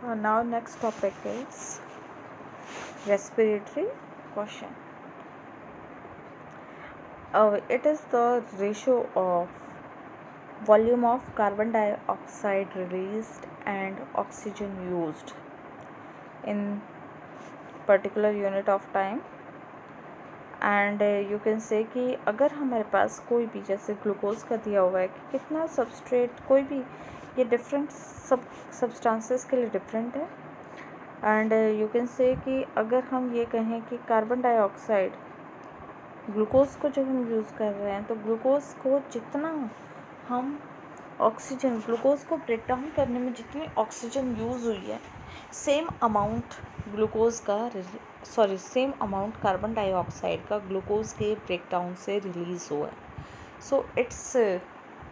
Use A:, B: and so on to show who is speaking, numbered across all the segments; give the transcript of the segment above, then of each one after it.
A: Now next topic is respiratory quotient. It is the ratio of volume of carbon dioxide released and oxygen used in particular unit of time. And you can से कि अगर हमारे पास कोई भी जैसे glucose का दिया हुआ है कि कितना सबस्ट्रेट, कोई भी ये डिफरेंट सब्सटेंसेस के लिए डिफरेंट है. एंड यू कैन से कि अगर हम ये कहें कि कार्बन डाइऑक्साइड, ग्लूकोज को जब हम यूज़ कर रहे हैं तो ग्लूकोज को जितना हम ऑक्सीजन, ग्लूकोज को ब्रेक डाउन करने में जितनी ऑक्सीजन यूज़ हुई है, सेम अमाउंट ग्लूकोज का सेम अमाउंट कार्बन डाइऑक्साइड का ग्लूकोज के ब्रेक डाउन से रिलीज़ हुआ है. So it's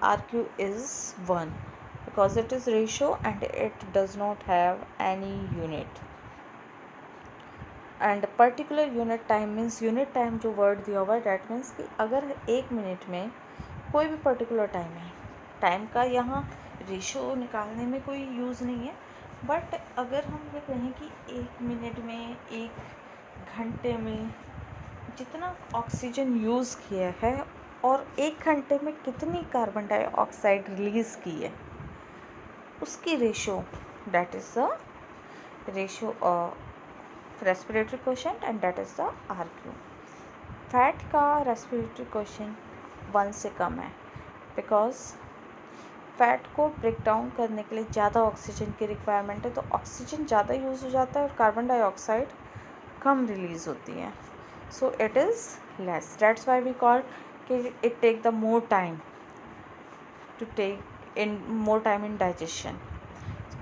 A: RQ is 1 because it is ratio and it does not have any unit. And particular unit time means unit time जो word दिया हुआ है that means कि अगर 1 मिनट में कोई भी पर्टिकुलर टाइम है, टाइम का यहाँ रेशो निकालने में कोई यूज़ नहीं है, बट अगर हम ये कहें कि 1 मिनट में, 1 घंटे में जितना ऑक्सीजन यूज़ किया है और 1 घंटे में कितनी कार्बन डाइऑक्साइड रिलीज़ की है, उसकी ratio, that is the ratio of respiratory quotient and that is the RQ. Fat का रेस्पिरेटरी क्वोशिएंट 1 से कम है बिकॉज फैट को ब्रेक डाउन करने के लिए ज़्यादा ऑक्सीजन की रिक्वायरमेंट है, तो ऑक्सीजन ज़्यादा यूज़ हो जाता है और कार्बन डाइऑक्साइड कम रिलीज़ होती है. So it is less. That's why we call कि it take the more time to take in more time in digestion,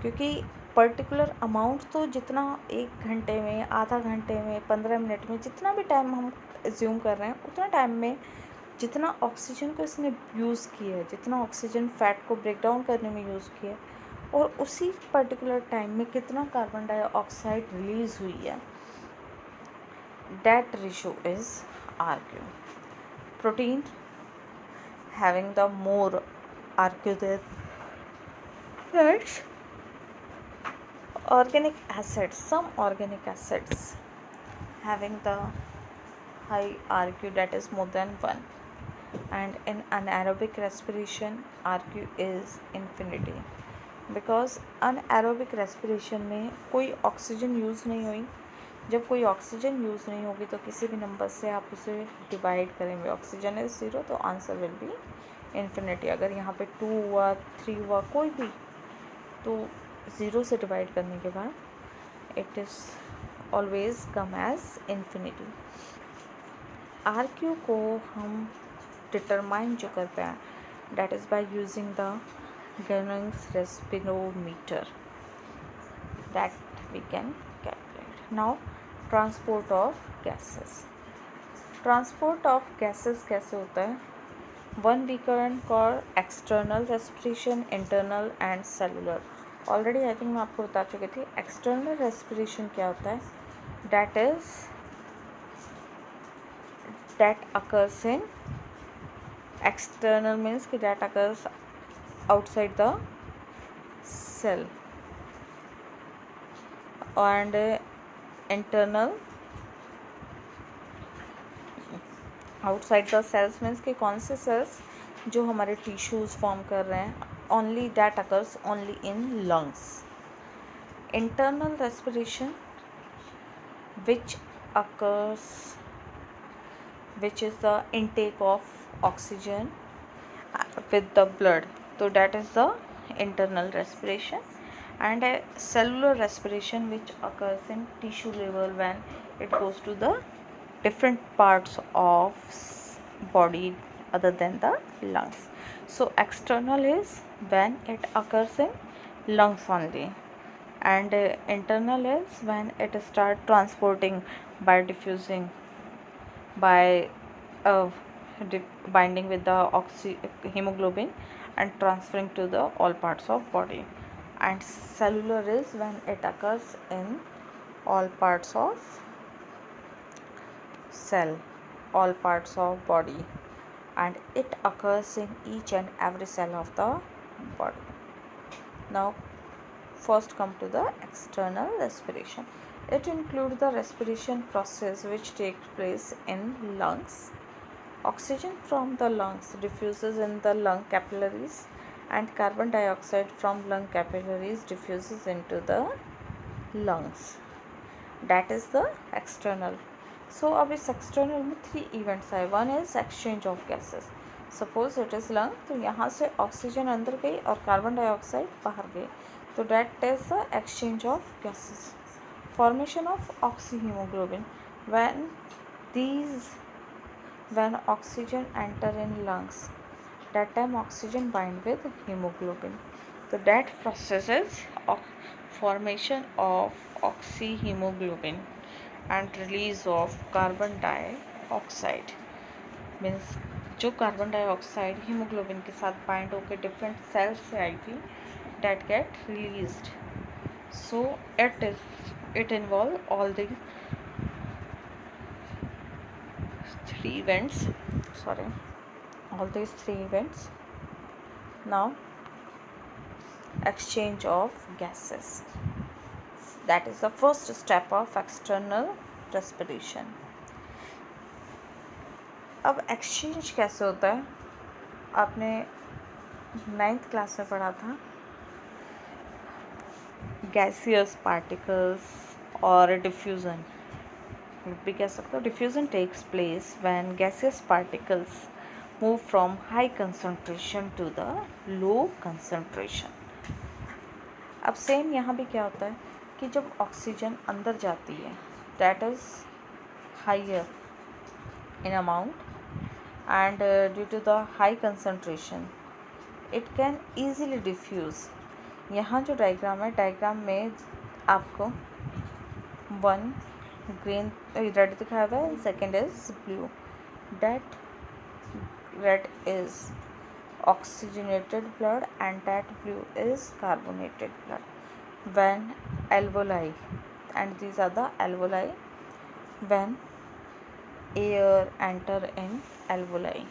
A: क्योंकि पर्टिकुलर अमाउंट तो जितना 1 घंटे में, आधा घंटे में, 15 मिनट में, जितना भी टाइम हम एज्यूम कर रहे हैं उतना टाइम में जितना ऑक्सीजन को इसने यूज़ किया है, जितना ऑक्सीजन फैट को ब्रेक डाउन करने में यूज़ किया है, और उसी पर्टिकुलर टाइम में कितना कार्बन डाइऑक्साइड रिलीज़ हुई है, that ratio is RQ. Protein having the more RQ than that's organic acids. Some organic acids having the high RQ, that is more than 1, and in anaerobic respiration RQ is infinity because anaerobic respiration में कोई oxygen use नहीं हुई. जब कोई oxygen use नहीं होगी तो किसी भी नंबर से आप उसे डिवाइड करेंगे, ऑक्सीजन इज 0 तो आंसर विल बी इन्फिनिटी. अगर यहाँ पे 2 हुआ, 3 हुआ, कोई भी, तो 0 से डिवाइड करने के बाद it is always come as infinity. RQ को हम डिटरमाइन जो करते हैं that is by using the Gehrings respirometer that we can calculate. Now transport of gases. Transport of gases कैसे होता है? One we can call external respiration, internal and cellular. Already I think मैं आपको बता चुकी थी. एक्सटर्नल रेस्पिरेशन क्या होता है? That occurs in, external means कि that occurs outside the cell, and internal outside the cells means कि कौन से cells जो हमारे tissues form कर रहे हैं, only that occurs only in lungs. Internal respiration which is the intake of oxygen with the blood, so that is the internal respiration. And a cellular respiration which occurs in tissue level when it goes to the different parts of body other than the lungs. So external is when it occurs in lungs only, and internal is when it start transporting by diffusing, by binding with the hemoglobin and transferring to the all parts of body. And cellular is when it occurs in all parts of cell, all parts of body, and it occurs in each and every cell of the body. Now first come to the external respiration. It includes the respiration process which takes place in lungs. Oxygen from the lungs diffuses in the lung capillaries and carbon dioxide from lung capillaries diffuses into the lungs. That is the external. So अब इस external में 3 events आए. One is exchange of gases. Suppose it is lung, तो यहाँ से oxygen अंदर गई और कार्बन डाइऑक्साइड बाहर गई, तो that is the exchange of gases. Formation of oxyhemoglobin. When oxygen enter in lungs, that time oxygen bind with hemoglobin. So that process is formation of oxyhemoglobin and release of carbon dioxide. Means जो carbon dioxide haemoglobin के साथ bind होकर different cells से आई थी, that get released. So it involve all the three events. All these 3 events. Now exchange of gases, that is the first step of external respiration. अब exchange कैसे होता है, आपने 9th क्लास में पढ़ा था. गैसियस पार्टिकल्स और डिफ्यूज़न भी कह सकते हो. Diffusion takes place when gaseous particles move from high concentration to the low concentration. अब सेम यहाँ भी क्या होता है कि जब ऑक्सीजन अंदर जाती है, that is higher in amount and due to the high concentration it can easily diffuse. यहाँ जो डायग्राम है, डायग्राम में आपको 1 ग्रीन रेड दिखाया हुआ है, second is blue. That red is oxygenated blood and that blue is carbonated blood. When alveoli, and these are the alveoli, when air enter in alveoli.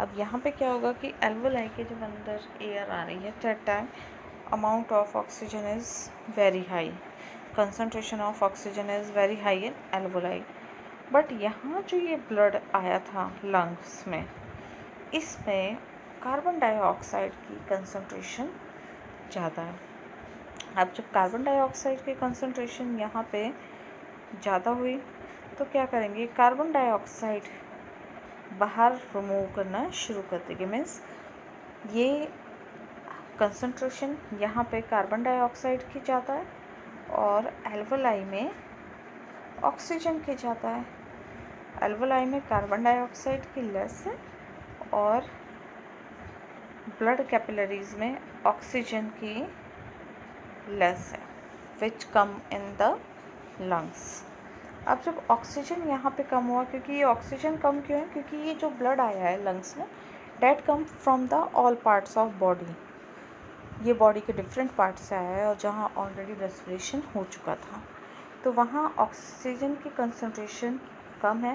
A: अब यहाँ पे क्या होगा कि एल्वोलाई के जब अंदर एयर आ रही है, that time amount of oxygen is very high, concentration of oxygen is very high in alveoli. But यहाँ जो ये ब्लड आया था लंग्स में, इसमें कार्बन डाइऑक्साइड की कंसंट्रेशन ज़्यादा है. अब जब कार्बन डाइऑक्साइड की कंसंट्रेशन यहाँ पे ज़्यादा हुई तो क्या करेंगे, कार्बन डाइऑक्साइड बाहर रिमूव करना शुरू कर देंगे. मीन्स ये कंसंट्रेशन यहाँ पे कार्बन डाइऑक्साइड की ज़्यादा है और एल्वोलाई में ऑक्सीजन की ज़्यादा है. एल्वोलाई में कार्बन डाइऑक्साइड की लेस है और ब्लड कैपिलरीज में ऑक्सीजन की लेस है, विच कम इन द लंग्स. अब जब ऑक्सीजन यहाँ पे कम हुआ, क्योंकि ये ऑक्सीजन कम क्यों है, क्योंकि ये जो ब्लड आया है लंग्स में, that come from the all parts of body. ये बॉडी के डिफरेंट पार्ट्स से आया है और जहाँ ऑलरेडी रेस्पिरेशन हो चुका था, तो वहाँ ऑक्सीजन की कंसंट्रेशन कम है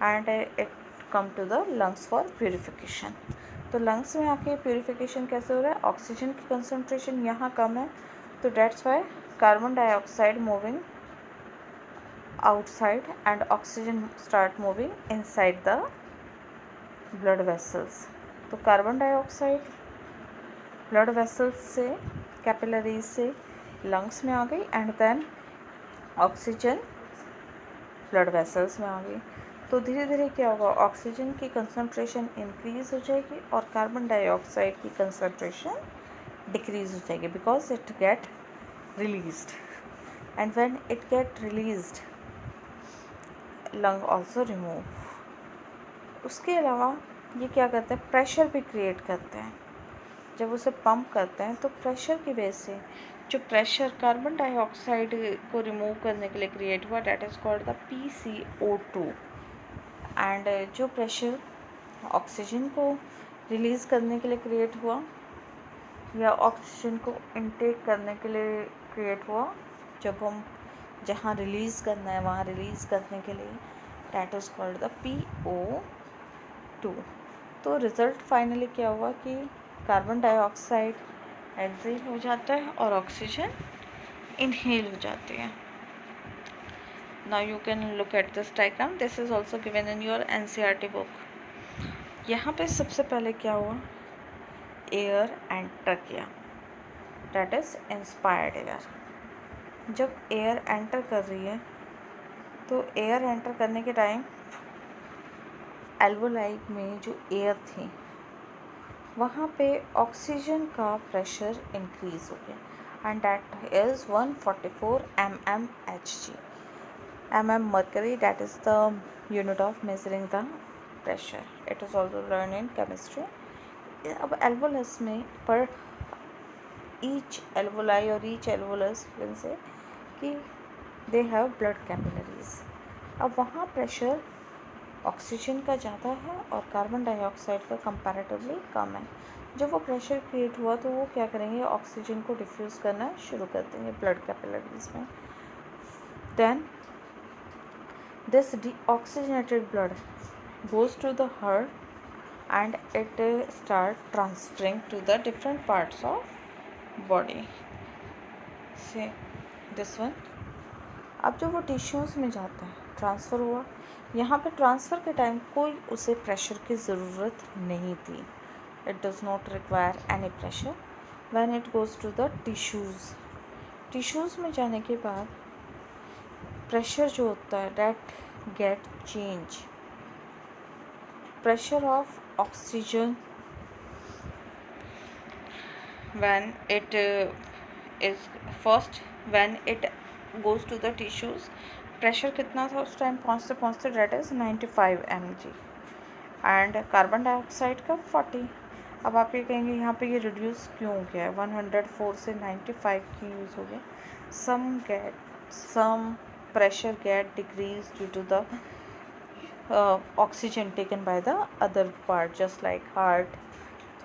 A: and it come to the lungs for purification. तो लंग्स में आके प्यूरिफिकेशन कैसे हो रहा है, ऑक्सीजन की कंसंट्रेशन यहाँ कम है, तो that's why carbon dioxide moving outside and oxygen start moving inside the blood vessels. तो कार्बन डाइऑक्साइड ब्लड वेसल्स से, कैपिलरीज से लंग्स में आ गई and then oxygen blood vessels में आ गई. तो धीरे धीरे क्या होगा, ऑक्सीजन की कंसंट्रेशन इंक्रीज हो जाएगी और कार्बन डाइऑक्साइड की कंसंट्रेशन डिक्रीज हो जाएगी, because it get released. And when it get released, lung also remove. उसके अलावा ये क्या करते हैं, प्रेशर भी क्रिएट करते हैं. जब उसे पंप करते हैं तो प्रेशर की वजह से जो प्रेशर कार्बन डाइऑक्साइड को रिमूव करने के लिए क्रिएट हुआ, that is called the PCO2. And जो प्रेशर ऑक्सीजन को रिलीज़ करने के लिए क्रिएट हुआ या ऑक्सीजन को इनटेक करने के लिए क्रिएट हुआ, जब हम जहाँ रिलीज़ करना है वहाँ रिलीज़ करने के लिए, that is called the PO2. तो रिज़ल्ट फाइनली क्या हुआ कि कार्बन डाइऑक्साइड एक्सेल हो जाता है और ऑक्सीजन इनहेल हो जाती है. Now you can look at this diagram. This is also given in your NCERT book. यहाँ पे सबसे पहले क्या हुआ, एयर एंटर किया, that is इंस्पायर्ड एयर. जब एयर एंटर कर रही है तो एयर एंटर करने के टाइम एल्वोलाई में जो एयर थी वहाँ पे ऑक्सीजन का प्रेशर इंक्रीज हो गया and that is 144 mmHg. Mercury, that is the unit of measuring the pressure. It is also learned in chemistry. अब alveolus में पर each alveoli और each alveolus से कि they have blood capillaries. अब वहाँ प्रेशर ऑक्सीजन का ज़्यादा है और कार्बन डाइऑक्साइड का कंपैरेटिवली कम है. जब वो प्रेशर क्रिएट हुआ तो वो क्या करेंगे, ऑक्सीजन को डिफ्यूज़ करना शुरू कर देंगे ब्लड कैपिलरीज में. Then this deoxygenated blood goes to the heart and it start transferring to the different parts of body. See this one. अब जब वो टिश्यूज़ में जाता है, ट्रांसफ़र हुआ, यहाँ पे ट्रांसफ़र के टाइम कोई उसे प्रेशर की ज़रूरत नहीं थी. It does not require any pressure when it goes to the tissues. Tissues में जाने के बाद प्रेशर जो होता है that get change. Pressure of oxygen when it is first when it goes to the tissues, pressure कितना था उस टाइम पहुँचते that is 95 mg and carbon dioxide का 40. अब आप ये कहेंगे यहाँ पे ये रिड्यूस क्यों हो गया है, 104 से 95 क्यों यूज़ हो गया. some pressure get decreased due to the oxygen taken by the other part, just like heart.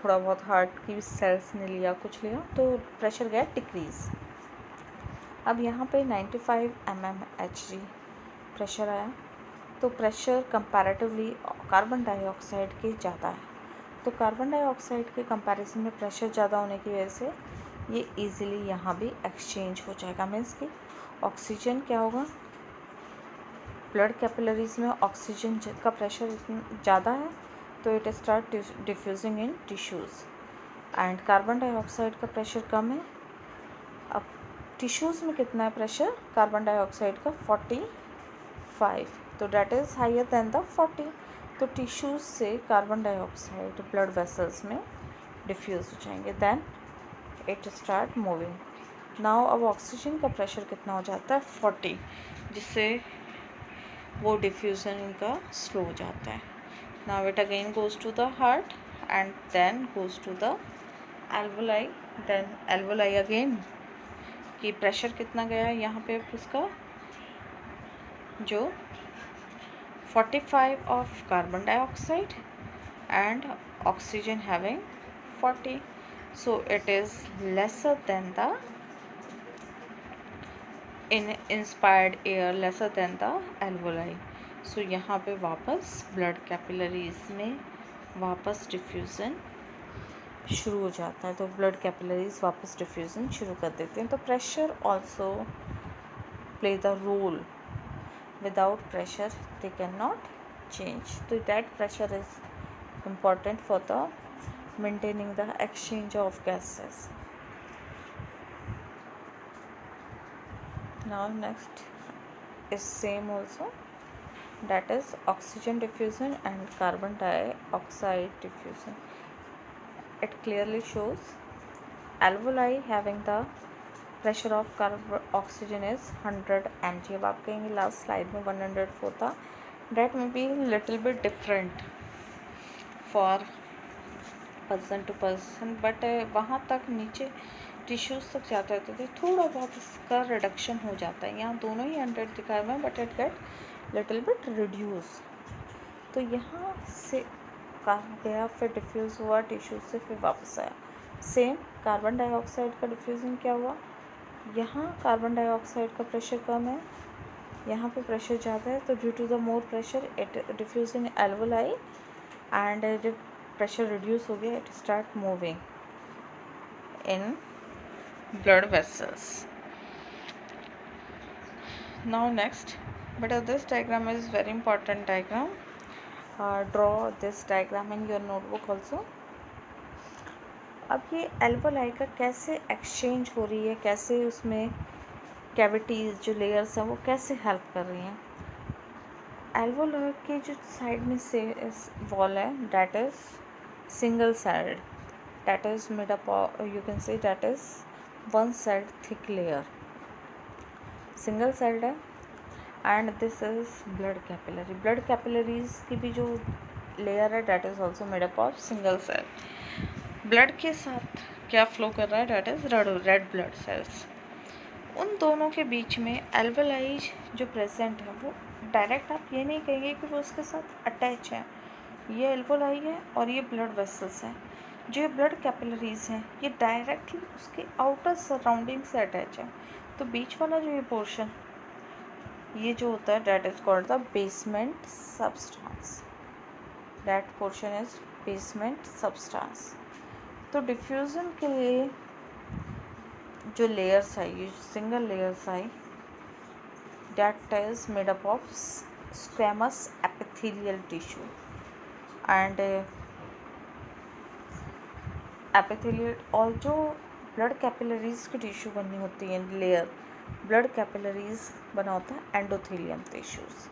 A: थोड़ा बहुत हार्ट की सेल्स ने लिया, कुछ लिया, तो प्रेशर गेट डिक्रीज. अब यहाँ पे 95 mmHg प्रेशर आया, तो प्रेशर कंपैरेटिवली कार्बन डाइऑक्साइड के ज़्यादा है. तो कार्बन डाइऑक्साइड के कंपैरिजन में प्रेशर ज़्यादा होने की वजह से ये इजीली यहाँ भी एक्सचेंज हो जाएगा. मीन्स कि ऑक्सीजन क्या होगा, ब्लड कैपिलरीज में ऑक्सीजन का प्रेशर ज़्यादा है तो it start diffusing in tissues and carbon dioxide का प्रेशर कम है. अब टिश्यूज़ में कितना है प्रेशर, कार्बन डाइऑक्साइड का 45, तो that is higher than the 40. तो टिश्यूज़ से कार्बन डाइऑक्साइड ब्लड वेसल्स में डिफ्यूज़ हो जाएंगे. Then it start moving. Now अब ऑक्सीजन का प्रेशर कितना हो जाता है, 40, जिससे वो डिफ्यूज़न इनका स्लो हो जाता है. Now it again goes to the heart and then goes to the alveoli. Then alveoli again कि प्रेशर कितना गया है यहाँ पे उसका, जो 45 of carbon dioxide and oxygen having 40, so it is lesser than the inspired air, lesser than the alveoli. So यहाँ पे वापस ब्लड कैपिलरीज में वापस डिफ्यूज़न शुरू हो जाता है, तो ब्लड कैपिलरीज वापस डिफ्यूज़न शुरू कर देते हैं. तो pressure also play the role. Without pressure they can not change. तो that pressure is important for the maintaining the exchange of gases. Now next is same also, that is oxygen diffusion and carbon dioxide diffusion. It clearly shows alveoli having the pressure of oxygen is 100 mg. अब आप कहेंगे last slide में 104 था, that may be little bit different for person to person, but वहाँ तक नीचे tissues तक जाते रहते थे, थोड़ा बहुत इसका रिडक्शन हो जाता है. यहाँ दोनों ही 100 दिखाए हुए हैं but it get little bit reduce. तो यहाँ से कहाँ गया, फिर डिफ्यूज़ हुआ टिश्यूज़ से, फिर वापस आया. सेम कार्बन डाइऑक्साइड का डिफ्यूज़न क्या हुआ, यहाँ कार्बन डाइऑक्साइड का प्रेशर कम है, यहाँ पे प्रेशर ज़्यादा है, तो due to the more pressure it diffuse in alveoli and जब प्रेशर रिड्यूस हो गया it start moving in blood vessels. Now next, but this diagram is very important diagram. Draw this diagram in your notebook also. अब ये alveoli का कैसे exchange हो रही है, कैसे उसमें कैविटीज़ जो लेयर्स हैं वो कैसे हेल्प कर रही हैं. एल्वोलाई के जो साइड में से वॉल है that is single side, that is made up, you can say that is one side thick layer, single side है. And this is blood capillary. Blood capillaries की भी जो लेयर है that is also made up of single cell. Blood के साथ क्या flow कर रहा है, that is red blood cells. उन दोनों के बीच में एल्वोलाई जो प्रेजेंट है वो डायरेक्ट आप ये नहीं कहेंगे कि वो उसके साथ अटैच है. ये एल्वोलाई है और ये ब्लड वेसल्स हैं. जो ये ब्लड कैपिलरीज हैं ये डायरेक्टली उसके आउटर सराउंडिंग से अटैच है. तो बीच वाला जो ये पोर्शन ये जो होता है that is called the basement substance. That portion is basement substance. तो डिफ्यूज़न के लिए जो लेयर्स है, ये सिंगल लेयर्स है, that is made up of squamous epithelial tissue. And epithelial और जो ब्लड कैपिलरीज की टिश्यू बनी होती है लेयर, ब्लड कैपिलरीज बना होता है एंडोथेलियम टिश्यूज़.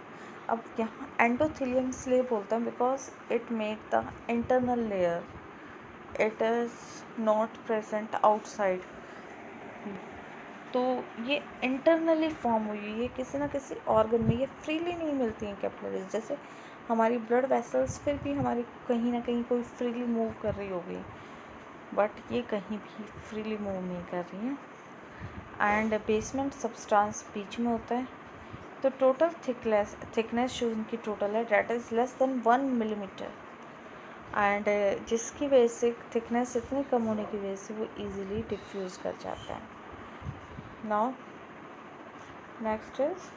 A: अब यहाँ एंडोथेलियम इसलिए बोलते हैं because it made the internal layer, it is not present outside. तो ये इंटरनली फॉर्म हुई है, किसी ना किसी ऑर्गन में, ये फ्रीली नहीं मिलती हैं कैपिलरीज. जैसे हमारी ब्लड वेसल्स फिर भी हमारी कहीं ना कहीं कोई फ्रीली मूव कर रही होगी, बट ये कहीं भी फ्रीली मूव नहीं कर रही हैं. एंड बेसमेंट सब्सटेंस बीच में होता है. तो टोटल थिकनेस जो उनकी टोटल है that is less than 1 millimetre. And जिसकी वजह से थिकनेस इतनी कम होने की वजह से वो ईज़िली डिफ्यूज़ कर जाता है. Now next is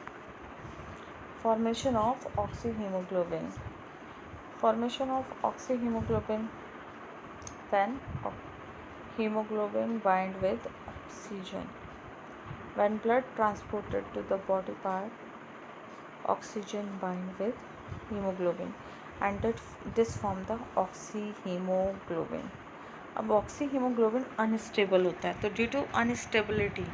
A: formation of oxyhemoglobin. Formation of oxyhemoglobin, when hemoglobin bind with oxygen. When blood transported to the body part, oxygen bind with hemoglobin and this form the oxyhemoglobin. अब oxyhemoglobin unstable होता है, तो due to unstability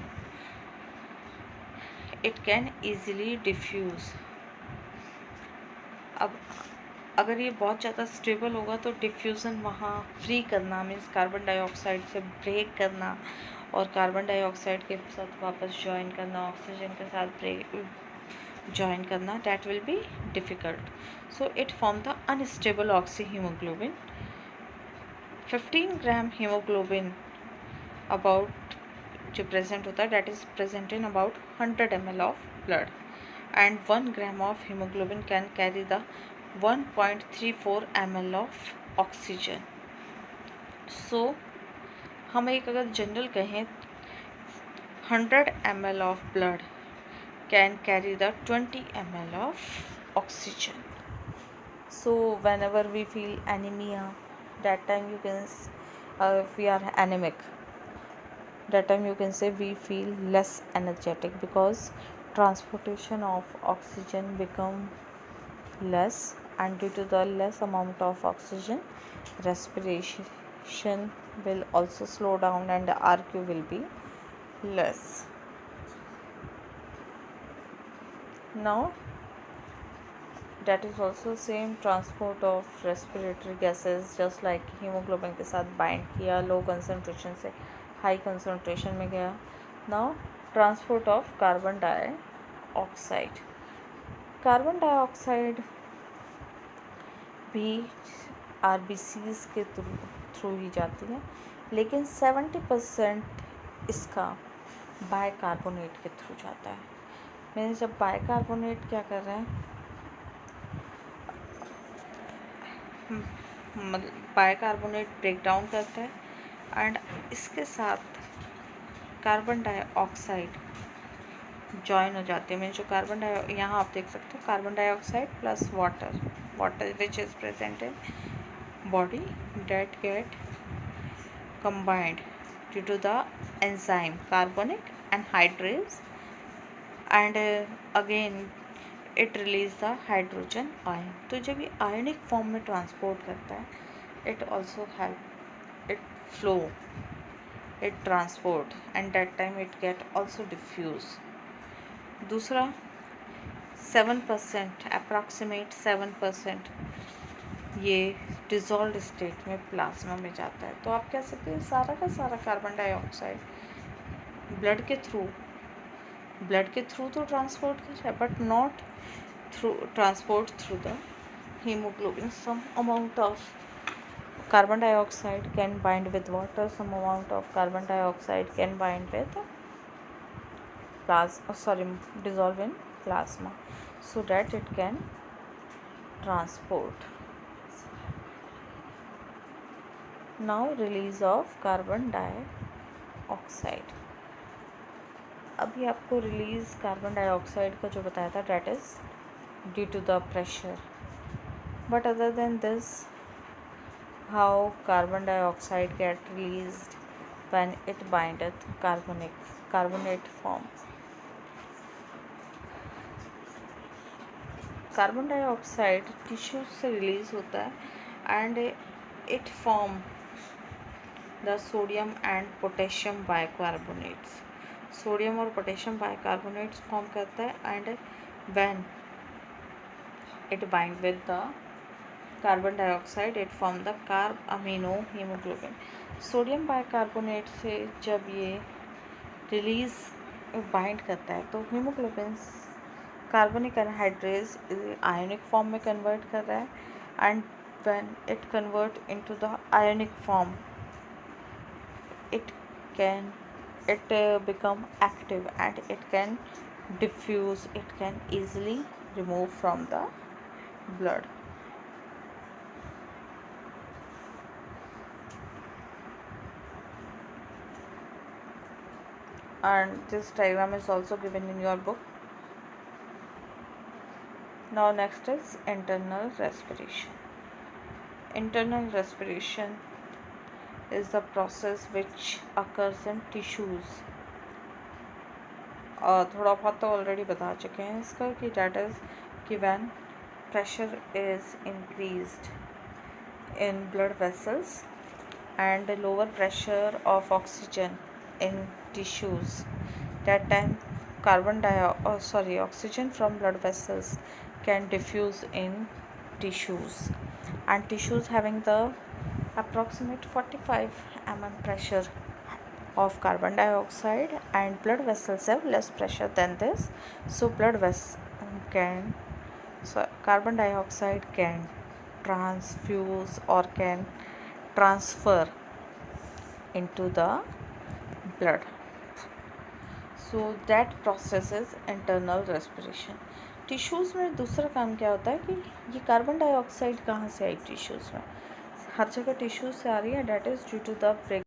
A: it can easily diffuse. अब अगर ये बहुत ज़्यादा stable होगा तो डिफ्यूज़न वहाँ फ्री करना मीन्स कार्बन डाइऑक्साइड से ब्रेक करना और कार्बन डाइऑक्साइड के साथ वापस ज्वाइन करना, ऑक्सीजन के साथ ब्रेक ज्वाइन करना, that will be difficult. So it form the unstable oxyhaemoglobin. 15 gram haemoglobin about जो प्रेजेंट होता है that is present in about 100 ml of blood. And 1 gram of haemoglobin can carry the 1.34 ml of oxygen. So हम एक अगर general कहें 100 ml of blood can carry the 20 ml of oxygen. So whenever we feel anemia, that time you can if we are anemic, that time you can say we feel less energetic because transportation of oxygen become less, and due to the less amount of oxygen respiration will also slow down and the RQ will be less. Now that is also same transport of respiratory gases, just like hemoglobin के साथ bind किया, low concentration से high concentration में गया. Now transport of carbon dioxide. Carbon dioxide भी RBCs के through ही जाती है, लेकिन 70% इसका बाइकार्बोनेट के थ्रू जाता है. मैंने जब बाइकार्बोनेट क्या कर रहे हैं, मतलब बाइकार्बोनेट ब्रेक डाउन करता है एंड इसके साथ कार्बन डाइऑक्साइड जॉइन हो जाती है. मैंने जो कार्बन यहाँ आप देख सकते हो carbon dioxide plus water which is present in body, that get combined due to the enzyme carbonic anhydrase, and again it release the hydrogen ion. तो जब ये आयनिक फॉर्म में ट्रांसपोर्ट करता है, it also help it flow, it transport, and that time it get also diffuse. दूसरा 7%, approximate 7% ये dissolve state में plasma में जाता है. तो आप कह सकते हैं सारा का सारा कार्बन डाइऑक्साइड ब्लड के थ्रू तो ट्रांसपोर्ट कर रहा है, but not through transport through the hemoglobin. Some amount of carbon dioxide can bind with water, some amount of carbon dioxide can bind with dissolve in plasma, so that it can transport. Now release of carbon dioxide. अभी आपको release carbon dioxide का जो बताया था, that is due to the pressure. But other than this, how carbon dioxide get released when it bindeth carbonate form. Carbon dioxide tissues से release होता है and it form the sodium and potassium bicarbonates. Sodium और potassium bicarbonates form करता है and when it bind with the carbon dioxide it form the carb amino haemoglobin. Sodium bicarbonate से जब ये release bind करता है तो haemoglobin carbonic anhydrase ionic form में कन्वर्ट कर रहा है and when it convert into the ionic form it become active and it can diffuse, it can easily remove from the blood. And this diagram is also given in your book. Now next is internal respiration. Internal respiration is the process which occurs in tissues. थोड़ा बहुत तो already बता चुके हैं इसका कि that is कि when pressure is increased in blood vessels and lower pressure of oxygen in tissues, that time oxygen from blood vessels can diffuse in tissues, and tissues having the approximate 45 mm pressure of carbon dioxide and blood vessels have less pressure than this, so carbon dioxide can transfuse or can transfer into the blood. So that process is internal respiration. Tissues में दूसरा काम क्या होता है कि ये carbon dioxide कहाँ से आई टिश्यूज़ में, हर जगह टिश्यूज़ से आ रही है, that is due to the